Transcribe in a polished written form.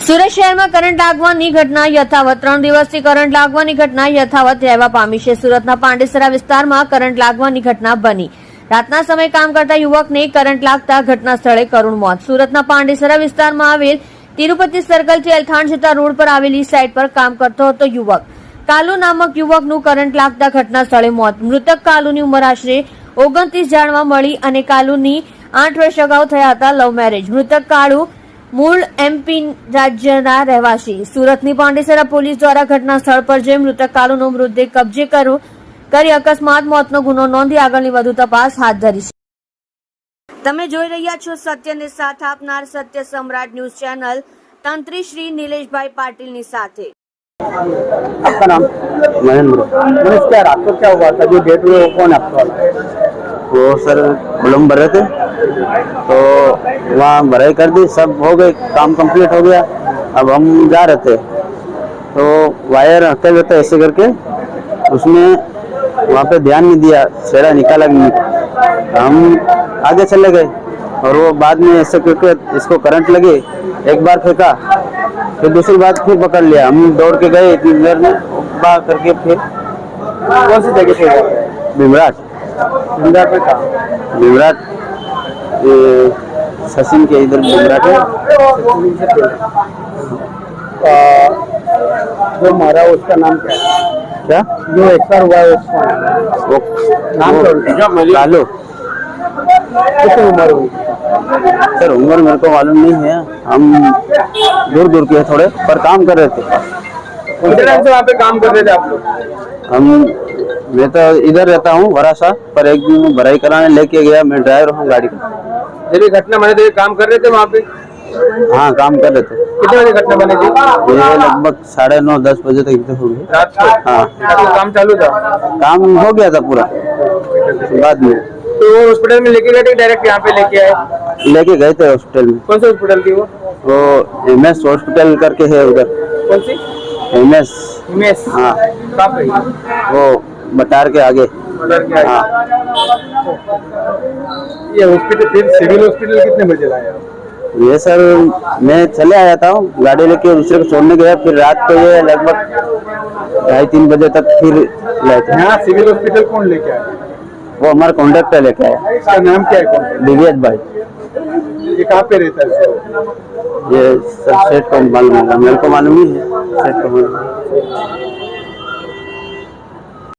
સુરત શહેરમાં કરંટ લાગવાની ઘટના યથાવત 3 દિવસથી કરંટ લાગવાની ઘટના યથાવત રહેવા પામી છે। સુરતના પાંડેસરા વિસ્તારમાં કરંટ લાગવાની ઘટના બની। રાતના સમયે કામ કરતા યુવકને કરંટ લાગતા ઘટના સ્થળે કરુણ મોત। સુરતના પાંડેસરા વિસ્તારમાં આવેલ તિરુપતિ સર્કલથી એલથાણ જતા રોડ પર આવેલી સાઇટ પર કામ કરતો હતો યુવક કાલુ નામક યુવકનું કરંટ લાગતા ઘટના સ્થળે મોત। મૃતક કાલુની ઉંમર આશરે 29 જાણવા મળી અને કાલુની 8 વર્ષ અગાઉ થયા હતા લવ મેરેજ। મૃતક કાળુ મૂળ એમપી રાજ્યના રહેવાસી। સુરતની પાંડેસરા પોલીસ દ્વારા ઘટના સ્થળ પર જઈ મૃતક કાલુનો મૃતદેહ કબજે કરી અકસ્માત મોતનો ગુનો નોંધી આગળની વધુ તપાસ હાથ ધરી છે। તમે જોઈ રહ્યા છો સત્યને સાથ આપનાર સત્ય સમ્રાટ ન્યૂઝ ચેનલ તંત્રી શ્રી નિલેશભાઈ પાટીલની સાથે। आपका नाम? महेंद्र। मनीष, क्या रात को क्या हुआ था जो डेट हुए वो कौन आपका? वो सर कोलम भरे थे तो वहाँ भराई कर दी, सब हो गए, काम कंप्लीट हो गया। अब हम जा रहे थे तो वायर हटे हुए थे ऐसे करके, उसमें वहाँ पे ध्यान नहीं दिया, छेड़ा निकाला नहीं। हम आगे चले गए और वो बाद में ऐसे करके इसको करंट लगे, एक बार फेंका फिर दूसरी बार फिर पकड़ लिया। हम दौड़ के गए इतनी देर में बाहर करके फिर कौन सी जगह पे? भीमराट भीमराट में था। भीमराट ये सचिन के इधर भीमराट है। जो मारा उसका नाम क्या है? क्या जो एक्सपायर हुआ है उसका वो नाम कालू। कितनी उम्र हुई? सर उम्र मेरे को मालूम नहीं है, हम दूर दूर के थोड़े पर काम कर रहे थे। कितने टाइम से वहाँ पे काम कर रहे थे आप लोग? मैं तो इधर रहता हूँ वरासा, पर एक दिन भराई कराने लेके गया, मैं ड्राइवर हूँ गाड़ी का। जब ये घटना बनी थी काम कर रहे थे वहाँ पे? हाँ काम कर रहे थे। कितने बजे घटना बनी थी? ये लगभग 9:30-10 बजे तक इधर हो गए। रात को? हाँ तो काम चालू था? काम हो गया था पूरा। बाद में तो वो हॉस्पिटल में लेके गए थे डायरेक्ट यहाँ पे लेके आए? लेके गए थे हॉस्पिटल में। कौन से हॉस्पिटल थी वो MS हॉस्पिटल करके है उधर। कौन सी? MS। हिमेश? हाँ कहाँ पे? वो बटार के आगे। मदर के आगे। हाँ ये हॉस्पिटल फिर सिविल हॉस्पिटल कितने बजे लाए आप? ये सर मैं चले आया था, गाड़ी लेके दूसरे को छोड़ने गया, फिर रात को ये लगभग 2:30-3 बजे तक फिर लाए थे। यहाँ सिविल हॉस्पिटल कौन लेके आया? वो हमारा कॉन्ट्रैक्टर लेके आया। इसका नाम क्या है? कौन? दिव्यज भाई। ये कहाँ पे रहता है? ये सर सेठ को मालूम होगा, मेरे को मालूम नहीं है, सेठ को मालूम है।